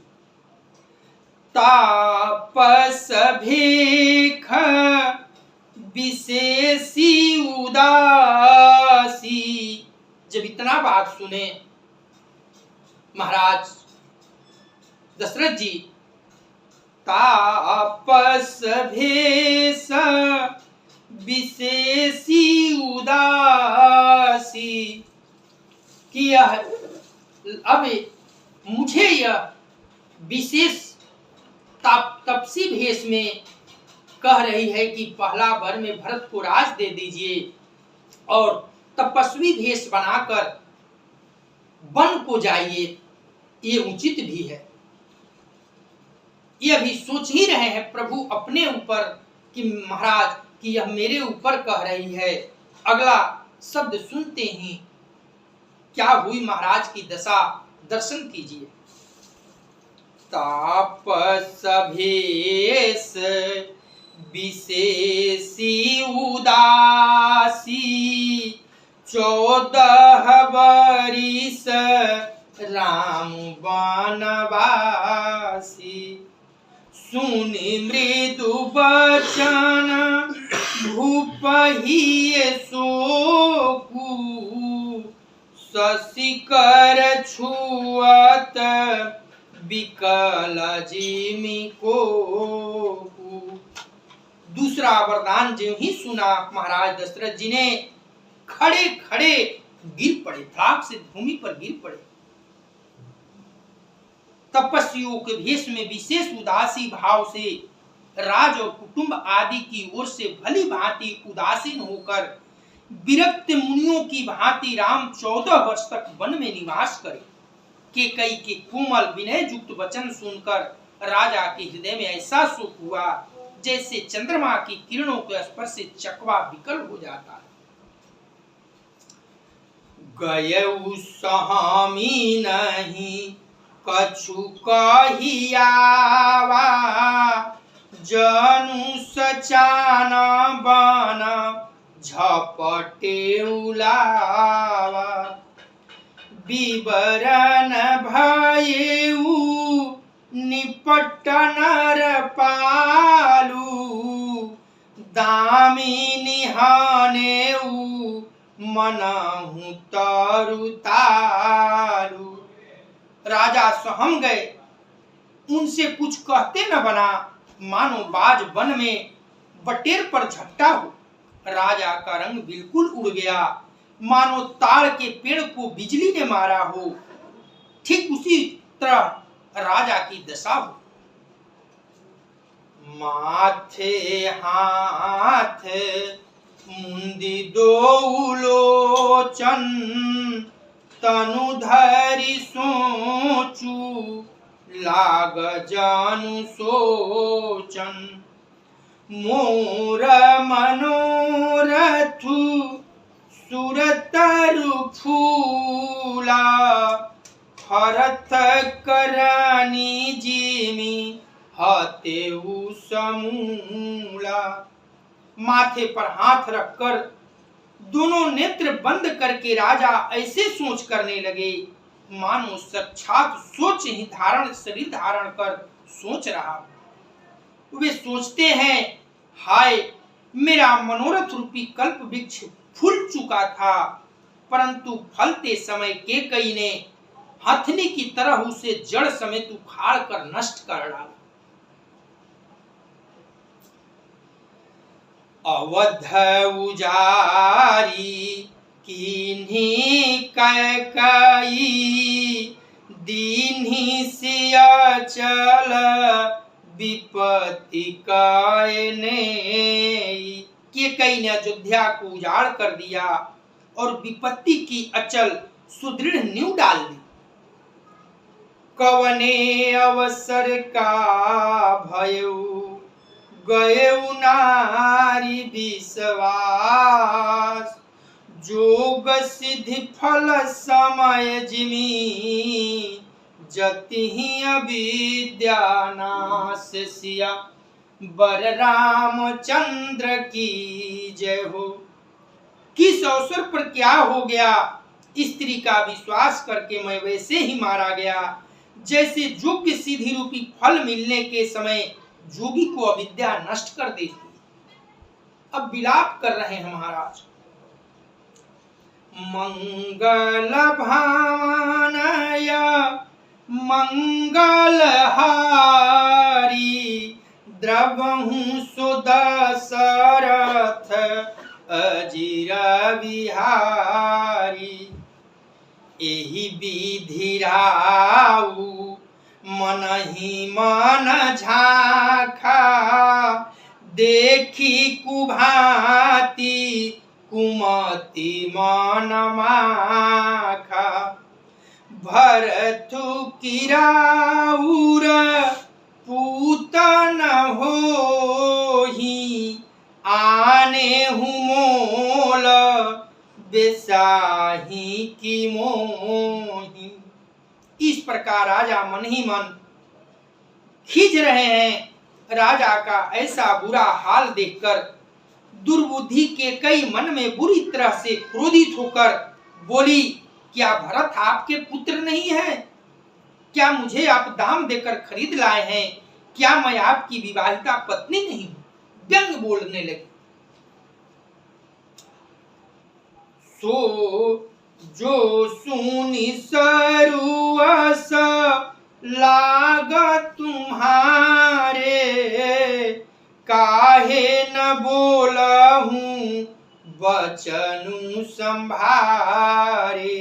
S1: तापस भेख विशेषी उदासी। जब इतना बात सुने महाराज दशरथ जी, तापस भेष विशेषी उदासी, कि यह अब मुझे यह विशेष तपसी भेष में कह रही है कि पहला वर में भरत को राज दे दीजिए, और तपस्वी भेष बनाकर वन को जाइए, ये उचित भी है। ये अभी सोच ही रहे हैं प्रभु अपने ऊपर कि महाराज कि यह मेरे ऊपर कह रही है। अगला शब्द सुनते ही क्या हुई महाराज की दशा, दर्शन कीजिए। तापस भेष विशेषी उदासी, 14 बरिस राम वनवासी। सुनि मृदु बचन भूपहि शोकु, शशिकर छुअत विकल जिमि को। दूसरा वरदान जो ही सुना महाराज दशरथ जी ने खड़े खड़े गिर पड़े, धड़ाक से भूमि पर गिर पड़े। तपस्वियों के भेष में विशेष उदासी भाव से राज और कुटुंब आदि की ओर से भली भांति उदासीन होकर विरक्त मुनियों की भांति राम 14 वर्ष तक वन में निवास करे। केकई के कोमल विनय युक्त वचन सुनकर राजा के हृदय में ऐसा सुख हुआ जैसे चंद्रमा की किरणों के स्पर्श से चकवा विकल हो जाता है। गयउ सहामी नहीं कछु कहियावा, जनु सचान बन झपटे उलावा। विवरण भयउ निपट नर पालू, दामिनी हनेऊ मनहु तरु तारू। राजा सहम गए, उनसे कुछ कहते न बना, मानो बाज वन में बटेर पर झपटा हो। राजा का रंग बिल्कुल उड़ गया, मानो ताड़ के पेड़ को बिजली ने मारा हो। ठीक उसी तरह राजा की दशा हो। माथे हाथ मुंदी दो लोचन, तनु धरि सोचू लाग जानु सोचन। मोर मनोरथु सुरतरु फूला, हरथ करनी जिमि हतेउ समूला। माथे पर हाथ रखकर दोनों नेत्र बंद करके राजा ऐसे सोच करने लगे मानो साक्षात सोच ही धारण शरीर धारण कर सोच रहा। वे सोचते हैं, हाय मेरा मनोरथ रूपी कल्प वृक्ष फूल चुका था, परंतु फलते समय केकई ने हथनी की तरह उसे जड़ समेत उखाड़ कर नष्ट कर डाला। अवध उजारी किन्हीं कैकई, दीन्हीं सिया चल विपत्ति कायने। केकई ने अयोध्या को उजाड़ कर दिया और विपत्ति की अचल सुदृढ़ नींव डाल दी। कवने अवसर का भयउ गयउ नारी विश्वास, जोग सिद्धि फल समय जिमि जतिहि अविद्या नाश। सिया बर रामचंद्र की जय हो। किस अवसर पर क्या हो गया, स्त्री का विश्वास करके मैं वैसे ही मारा गया जैसे योग्य सिद्धि रूपी फल मिलने के समय जोगी को अविद्या नष्ट कर देती। अब विलाप कर रहे हैं महाराज। मंगल भावनय मंगल हारी, द्रवहु सुदशरथ अजिर बिहारी। एहि विधि राउ मन ही मन झाखा, देखी कुभाती कुमति मन माखा। भरथु किराउर पूतन होहि, आने हुमोल बेसाही की मोही। इस प्रकार राजा मन ही मन खींच रहे हैं। राजा का ऐसा बुरा हाल देखकर दुर्बुद्धि के कई मन में बुरी तरह से क्रोधित होकर बोली, क्या भरत आपके पुत्र नहीं है? क्या मुझे आप दाम देकर खरीद लाए हैं? क्या मैं आपकी विवाहिता पत्नी नहीं हूं? व्यंग बोलने लगी। सो जो सुनि सरुअस लाग तुम्हारे, काहे न बोलहूं बचनु संभारे।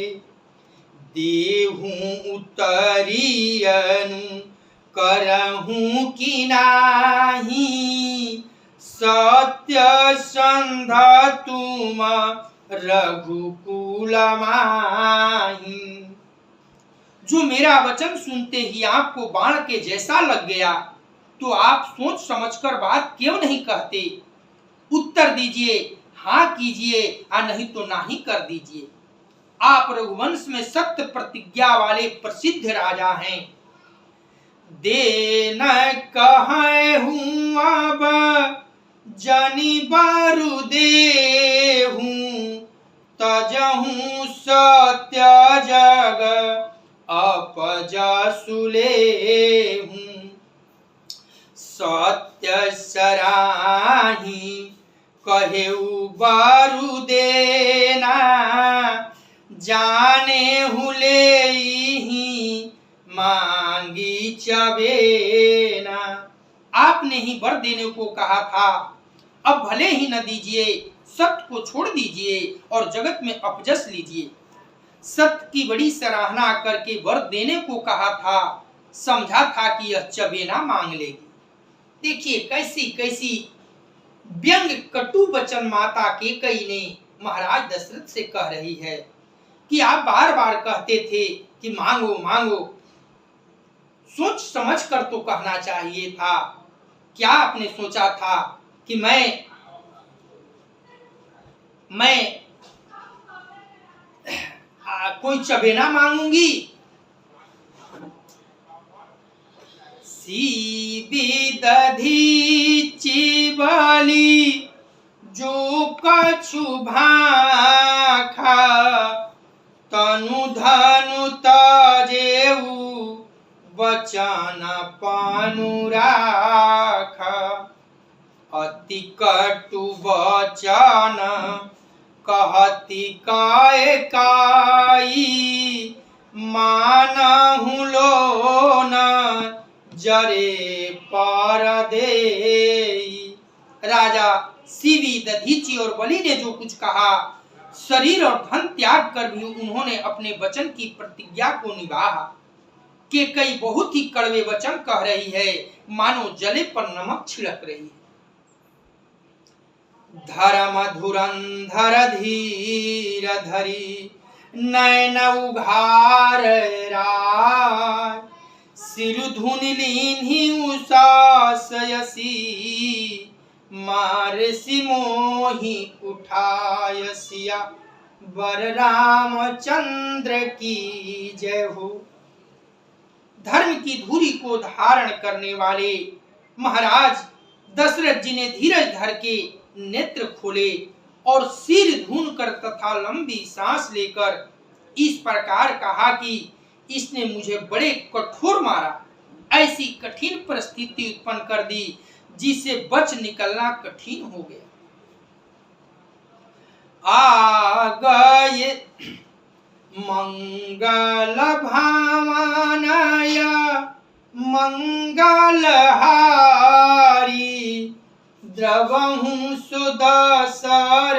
S1: देहूं उतरियनु करहूं कि नाही, सत्य संध तुम रघुकुल माही। जो मेरा वचन सुनते ही आपको बाण के जैसा लग गया, तो आप सोच समझकर बात क्यों नहीं कहते? उत्तर दीजिए, हाँ कीजिए, या नहीं तो नाही कर दीजिए। आप रघुवंश में सत्य प्रतिज्ञा वाले प्रसिद्ध राजा हैं। दे न कहे हूँ अब जनि बारु देहूं, तजहूं सत्य जग अपजसुले हूँ। सत्य सराही कहेऊ बारु देना, जाने हुले ही मांगी चबेना। आपने ही वर देने को कहा था, अब भले ही न दीजिए, सत्य को छोड़ दीजिए और जगत में अपजस लीजिए। सत्य की बड़ी सराहना करके वर देने को कहा था, समझा था कि यह चबेना मांग लेगी। देखिए कैसी कैसी व्यंग कटु वचन माता कैकेयी ने महाराज दशरथ से कह रही है कि आप बार बार कहते थे कि मांगो मांगो, सोच समझ कर तो कहना चाहिए था। क्या आपने सोचा था कि मैं कोई चबेना मांगूंगी? सीबी दधी चिबली जो कछु भाखा, तनु धनु तजेऊ वचन पानु राखा। अति कटु वचन कहती काय काई, मानहु लोन जरे पर देई। राजा सीवी, दधीची और बलि ने जो कुछ कहा, शरीर और धन त्याग कर भी उन्होंने अपने वचन की प्रतिज्ञा को निभाया। कैकेयी बहुत ही कड़वे वचन कह रही है, मानो जले पर नमक छिड़क रही है। धर्म धुरंधर धीर धरी नैन उघार राय, सिर धुन लीन्ही उषासयसी, मारसी मोहि उठायसिया। वर रामचंद्र की जय हो। धर्म की धुरी को धारण करने वाले महाराज दशरथ जी ने धीरज धर के नेत्र खोले और सिर धून कर तथा लंबी सांस लेकर इस प्रकार कहा कि इसने मुझे बड़े कठोर मारा, ऐसी कठिन परिस्थिति उत्पन्न कर दी जिससे बच निकलना कठिन हो गया। आ गए मंगल भावनय मंगलहारी, द्रवहु सुदशरथ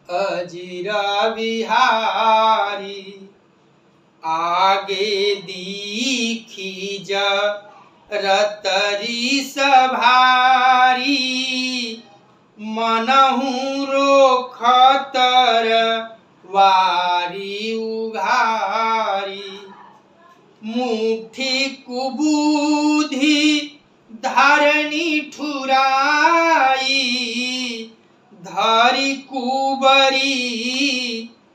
S1: अजिर विहारी। आगे दीखी रतरी सभारी, मनहु रोखतर वारी उघारी। मुठी कुबुधि धरनी ठुराई, धरी कुबरी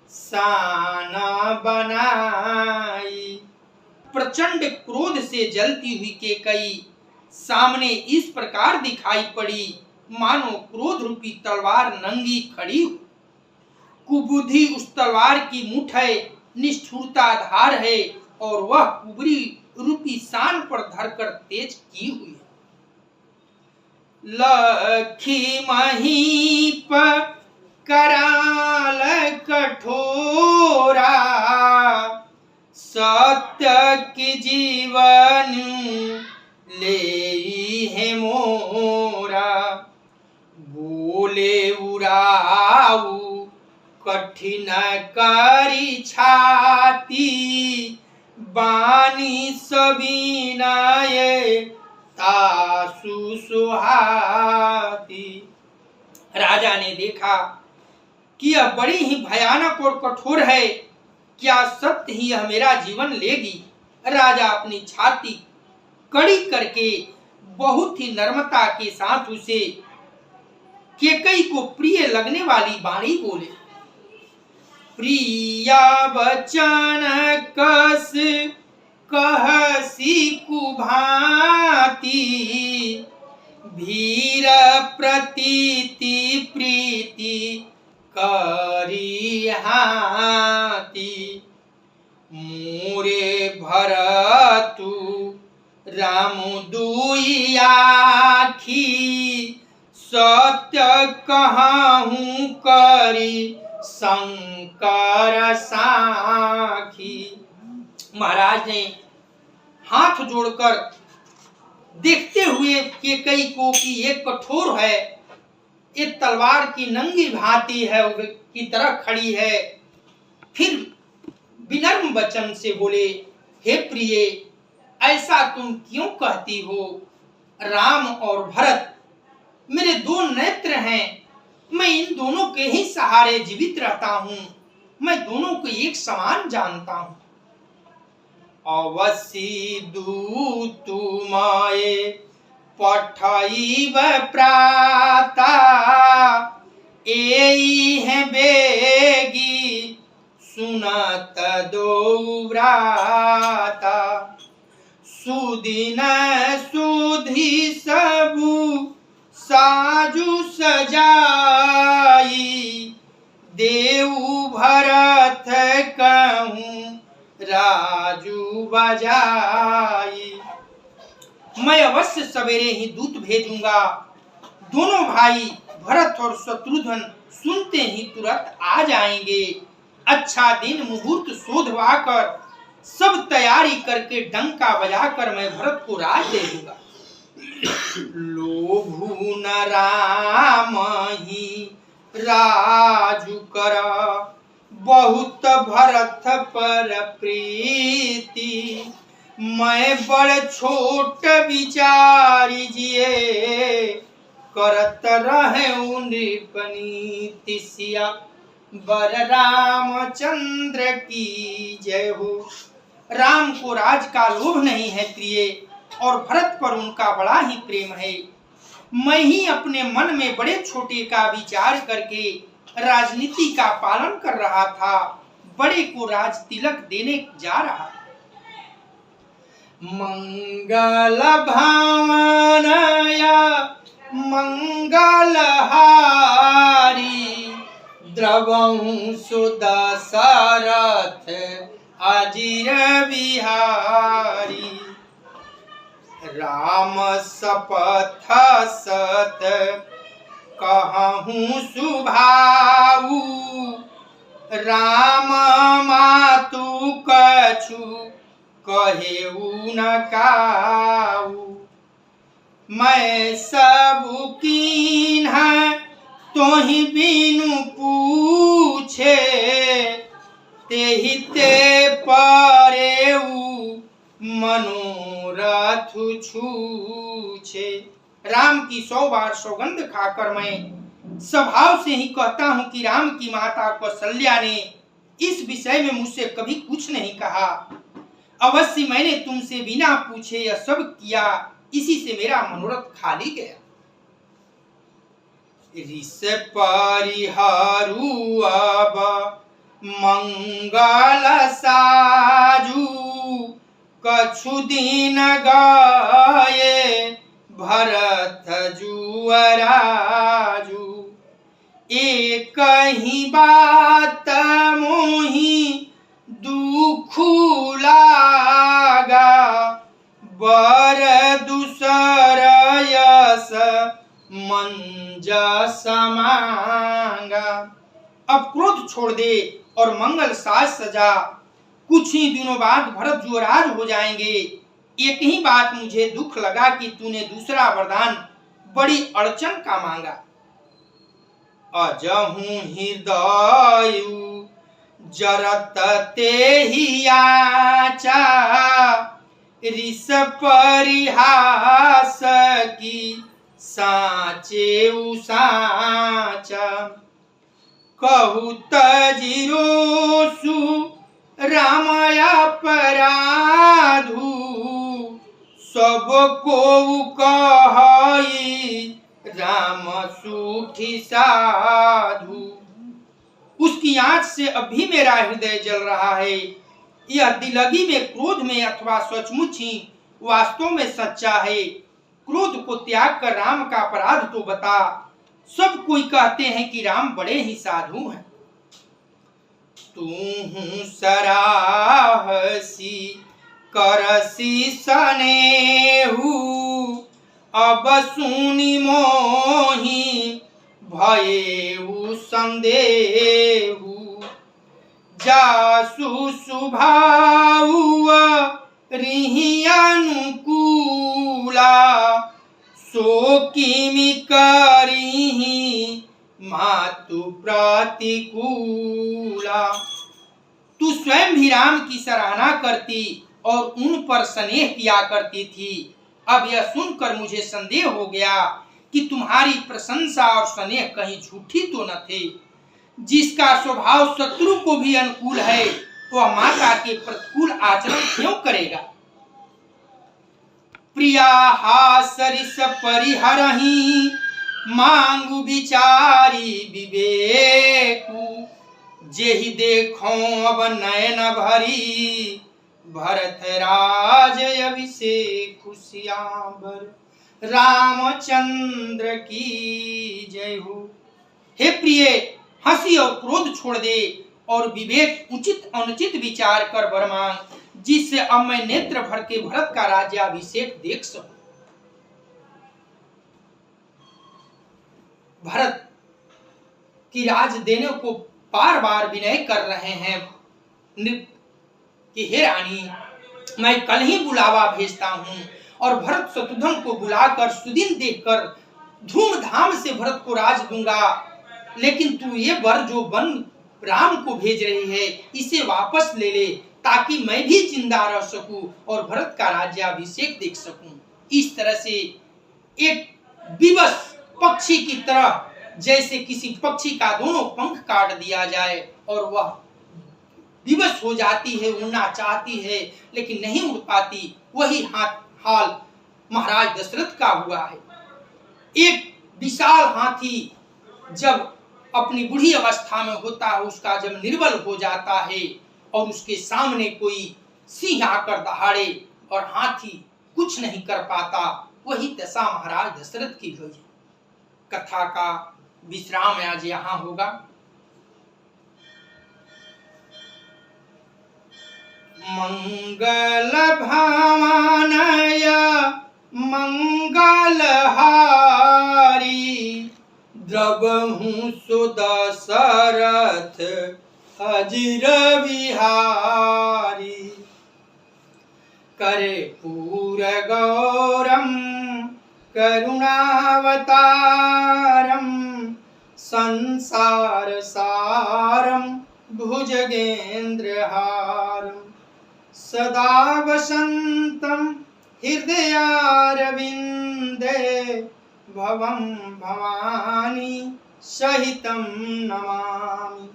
S1: साना बनाई। प्रचंड क्रोध से जलती हुई कैकेयी सामने इस प्रकार दिखाई पड़ी, मानो क्रोध रूपी तलवार नंगी खड़ी। कुबुद्धि उस तलवार की मुठ है, निष्ठुरता धार है और वह कुबरी रूपी शान पर धरकर तेज की हुई है। लखी महीप कराल कठोरा, सत्य की जीवन ले है मोरा, बोले उराऊ कठिन करी छाती, बानी सबिनय तासु सुहाती। राजा ने देखा कि यह बड़ी ही भयानक और कठोर है, क्या सत्य ही यह मेरा जीवन लेगी। राजा अपनी छाती कड़ी करके बहुत ही नम्रता के साथ उसे केकई को प्रिय लगने वाली वाणी बोले, प्रिया बचन कस कहसी कुभाती, भीर प्रतीति प्रीति करी हाथी, मोरे भरतु राम दुई आखी, सत्य कहूँ करी शंकर साखी। महाराज ने हाथ जोड़कर देखते हुए केकई को कि ये कठोर है, ये तलवार की नंगी भांति है की तरह खड़ी है, फिर विनम्र वचन से बोले, हे प्रिय, ऐसा तुम क्यों कहती हो। राम और भरत मेरे दो नेत्र हैं, मैं इन दोनों के ही सहारे जीवित रहता हूँ, मैं दोनों को एक समान जानता हूँ। अवश्य दूतु माए पठाइब प्राता, एई है बेगी सुनत दो व्राता, सुदिन सुधि सबु साजु सजाई, देऊ भरत कहूँ राजू बजाई। मैं अवश्य सवेरे ही दूत भेजूंगा, दोनों भाई भरत और शत्रुघ्न सुनते ही तुरंत आ जाएंगे। अच्छा दिन मुहूर्त शोधवा कर सब तैयारी करके डंका बजाकर मैं भरत को राज दे दूंगा। लोभु न राम ही राजु कर, बहुत भरत पर प्रीति, मैं बड़ छोट विचारी जिए, करत रहे नृपनीति सिया, बर रामचंद्र की जय हो। राम को राज का लोभ नहीं है प्रिय, और भरत पर उनका बड़ा ही प्रेम है। मैं ही अपने मन में बड़े छोटे का विचार करके राजनीति का पालन कर रहा था, बड़े को राज तिलक देने जा रहा था। मंगल भावनया मंगल हारी, द्रवहु सुदशरथ अजिर बिहारी, राम शपथ सत कहूँ सुभाऊ, राम मातु कछु कहेऊ न काऊ, मैं सब कीन्ह तोहि बिनु पूछे, तेहि ते परेऊ मनोरथ छूछे। राम की 100 बार सौगंध खाकर मैं स्वभाव से ही कहता हूँ कि राम की माता कौशल्या ने इस विषय में मुझसे कभी कुछ नहीं कहा। अवश्य मैंने तुमसे बिना पूछे यह सब किया, इसी से मेरा मनोरथ खाली गया। ऋष परिहारु अब मंगल साजू, कछु दिन गए भरत जुअराजू, एक ही बात मोहि दुख लागा, बर दूसर यस मंजस मांगा। अब क्रोध छोड़ दे और मंगल साज सजा कुछ ही दिनों बाद भरत युवराज हो जाएंगे। एक ही बात मुझे दुख लगा कि तूने दूसरा वरदान बड़ी अड़चन का मांगा। अजहू हृदय जरत ते ही आचा, ऋष परिहास की साचे साचा। कहु तजिरोसु रामाया पराधु, सब को कहई राम सूठी साधु। उसकी आंच से अभी मेरा हृदय जल रहा है। यह दिलगी में, क्रोध में अथवा सचमुच ही वास्तव में सच्चा है। क्रोध को त्याग कर राम का अपराध तो बता। सब कोई कहते हैं कि राम बड़े ही साधु हैं। तू सराहसी करसी सनेहु, अब सुनी मोही भयेहु संदेहु। जासु सुभाउ रिहि अनुकूला, सो किमि करिहि मातु प्रतिकूला। तू स्वयं भी राम की सराहना करती और उन पर स्नेह किया करती थी। अब यह सुनकर मुझे संदेह हो गया कि तुम्हारी प्रशंसा और स्नेह कहीं झूठी तो न थे। जिसका स्वभाव शत्रु को भी अनुकूल है, वह माता के प्रतिकूल आचरण क्यों करेगा। प्रिया हासरिस परिहरहि, मांगु विचारी विवेकु। जेहि देखो अब नयन भरी, भरत राज अभिषेक खुशियाबर। रामचंद्र की जय हो। हे प्रिय, हंसी और क्रोध छोड़ दे और विवेक उचित अनुचित विचार कर वर मांग, जिससे अब मैं नेत्र भर के भरत का राज्याभिषेक देख सकूं। भरत की राज देने को बार बार विनय कर रहे हैं कि हे रानी, मैं कल ही बुलावा भेजता हूं और भरत शत्रुघ्न को बुलाकर सुदिन देखकर धूमधाम से भरत को राज दूंगा। लेकिन तू ये वर जो वन राम को भेज रही है, इसे वापस ले ले, ताकि मैं भी जिंदा रह सकूं और भरत का राज्याभिषेक देख सकूं। इस तरह से एक विवश पक्षी की तरह, जैसे किसी पक्षी का दोनों पंख काट दिया जाए और वह विवश हो जाती है, उड़ना चाहती है लेकिन नहीं उड़ पाती, वही हाल महाराज दशरथ का हुआ है। एक विशाल हाथी जब अपनी बुढ़ी अवस्था में होता है, उसका जब निर्बल हो जाता है और उसके सामने कोई सिंह आकर दहाड़े और हाथी कुछ नहीं कर पाता, वही दशा महाराज दशरथ की हुई है। कथा का विश्राम आज यहाँ होगा। मंगल भावनय मंगलहारी, द्रवहु सुदशरथ अजिर विहारी। करे पूर गौरम करुणावतारम, संसार सारम भुजगेन्द्रहारम। सदा वसंतम हृदयारविंदे, भवं भवानी सहितं नमामि।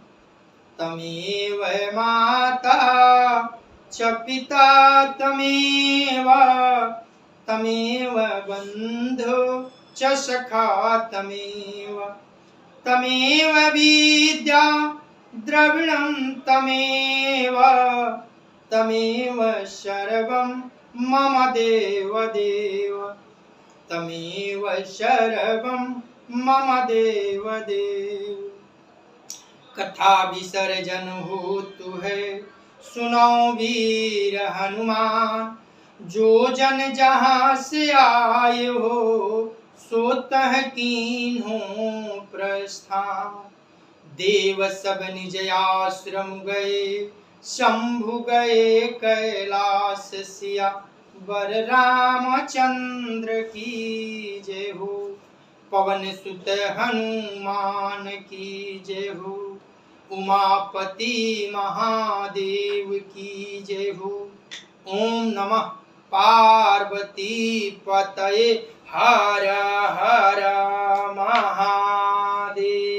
S1: तमेव माता च पिता तमेव, तमेव बंधु च सखा तमेव। तमेव विद्या द्रविणं तमेव, तमेव सर्वं मम देव देव। तमेव सर्वं मम देव देव। कथा विसर्जन होतु है, सुनो वीर हनुमान। जो जन जहाँ से आए हो, सो तह कीन्हो प्रस्थान। देव सब निज आश्रम गए, शंभु गए कैलाश सिया वर रामचंद्र की जय हो। पवन सुत हनुमान की जय हो। उमापति महादेव की जय हो। ओम नमः पार्वती पतये हर हर महादेव।